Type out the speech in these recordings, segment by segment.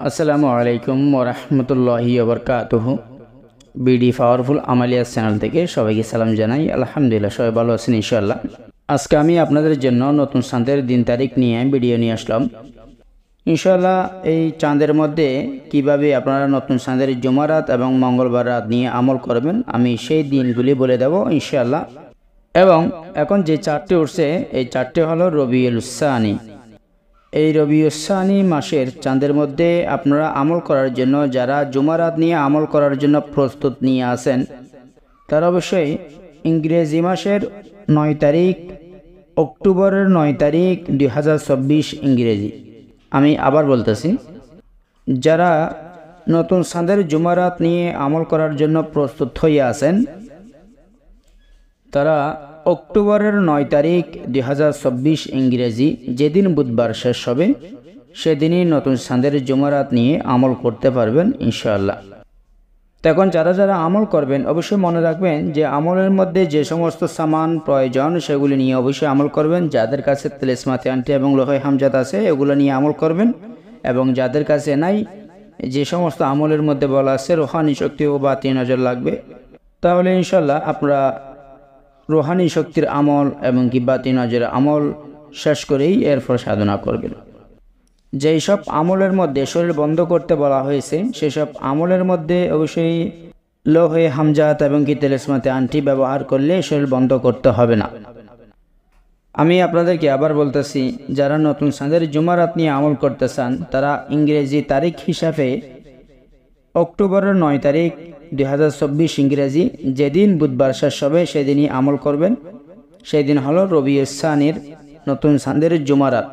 আসসালামু আলাইকুম ওরহমতুল্লাহি ওবরকাতুহু। বিডি পাওয়ারফুল আমালিয়া চ্যানেল থেকে সবাইকে সালাম জানাই। আলহামদুলিল্লাহ সবাই ভালো আছেন ইনশাআল্লাহ। আজকে আমি আপনাদের জন্য নতুন চাঁদের দিন তারিখ নিয়ে ভিডিও নিয়ে আসলাম। ইনশাআল্লাহ এই চাঁদের মধ্যে কিভাবে আপনারা নতুন চাঁদের জুমারাত এবং মঙ্গলবার রাত নিয়ে আমল করবেন আমি সেই দিনগুলি বলে দেব ইনশাআল্লাহ। এবং এখন যে চারটি উঠছে এই চারটি হলো রবিউল সানি। এই রবিউল সানি মাসের চাঁদের মধ্যে আপনারা আমল করার জন্য যারা জুমারাত নিয়ে আমল করার জন্য প্রস্তুত নিয়ে আছেন তারা অবশ্যই ইংরেজি মাসের 9 তারিখ অক্টোবরের 9 তারিখ 2024 ইংরেজি। আমি আবার বলতেছি, যারা নতুন চাঁদের জুমারাত নিয়ে আমল করার জন্য প্রস্তুত হয়ে আছেন তারা অক্টোবরের 9 তারিখ 2024 ইংরেজি যেদিন বুধবার শেষ হবে সেদিনই নতুন চাঁদের জুমারাত নিয়ে আমল করতে পারবেন ইনশাআল্লাহ। তখন যারা যারা আমল করবেন অবশ্যই মনে রাখবেন যে আমলের মধ্যে যে সমস্ত সামান প্রয়োজন সেগুলি নিয়ে অবশ্যই আমল করবেন। যাদের কাছে তেলেসমাতি আন্টি এবং লোহে হামজাত আছে এগুলো নিয়ে আমল করবেন, এবং যাদের কাছে নাই যে সমস্ত আমলের মধ্যে বলা আছে রোহানি শক্তি ও বাতি নজর লাগবে তাহলে ইনশাআল্লাহ আপনারা রোহানি শক্তির আমল এবং কি বাতি নজরের আমল শেষ করেই এরপর সাধনা করবেন। যেই সব আমলের মধ্যে শরীর বন্ধ করতে বলা হয়েছে সেসব আমলের মধ্যে অবশ্যই লোহে হামজাত এবং কি তেলেসমাতে আন্টি ব্যবহার করলে শরীর বন্ধ করতে হবে না। আমি আপনাদেরকে আবার বলতেছি, যারা নতুন চাঁদের জুমারাত নিয়ে আমল করতে চান তারা ইংরেজি তারিখ হিসাবে অক্টোবরের 9 তারিখ 2024 ইংরেজি যেদিন বুধবার শেষ হবে সেদিনই আমল করবেন। সেই দিন হলো রবিউল সানির নতুন চাঁদের জুমারাত।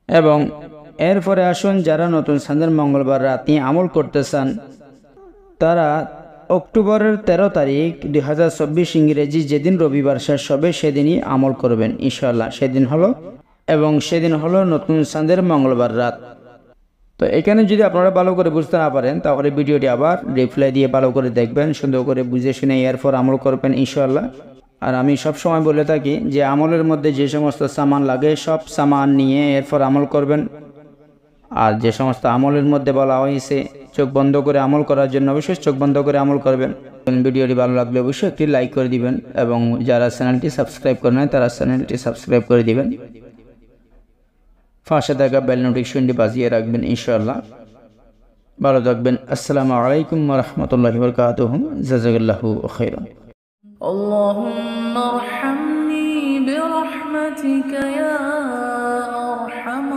এবং এরপরে আসুন যারা নতুন চাঁদের মঙ্গলবার রাত নিয়ে আমল করতে চান তারা অক্টোবরের 13 তারিখ 2024 ইংরেজি যেদিন রবিবার শেষ হবে সেদিনই আমল করবেন ইনশাআল্লাহ। সেদিন হলো নতুন চাঁদের মঙ্গলবার রাত। তো এখানে যদি আপনারা ভালো করে বুঝতে না পারেন তাহলে ভিডিওটি আবার রিপ্লাই দিয়ে ভালো করে দেখবেন, সুন্দর করে বুঝে শুনে এরপর আমল করবেন ইনশাআল্লাহ। আর আমি সব সময় বলে থাকি যে আমলের মধ্যে যে সমস্ত সামান লাগে সব সামান নিয়ে এরপর আমল করবেন। আর যে সমস্ত আমলের মধ্যে বলা হয়েছে চোখ বন্ধ করে আমল করার জন্য অবশ্যই চোখ বন্ধ করে আমল করবেন। ভিডিওটি ভালো লাগলে অবশ্যই একটি লাইক করে দিবেন, এবং যারা চ্যানেলটি সাবস্ক্রাইব করে নেয় তারা চ্যানেলটি সাবস্ক্রাইব করে দিবেন। পাশে থাকা বেল নোটিফিকেশনটি বাজিয়ে রাখবেন ইনশাআল্লাহ। ভালো থাকবেন। আসসালামু আলাইকুম ওয়া রাহমাতুল্লাহি ওয়া বারাকাতুহু। জাযাকাল্লাহু খাইরান। اللهم ارحمني برحمتك يا أرحم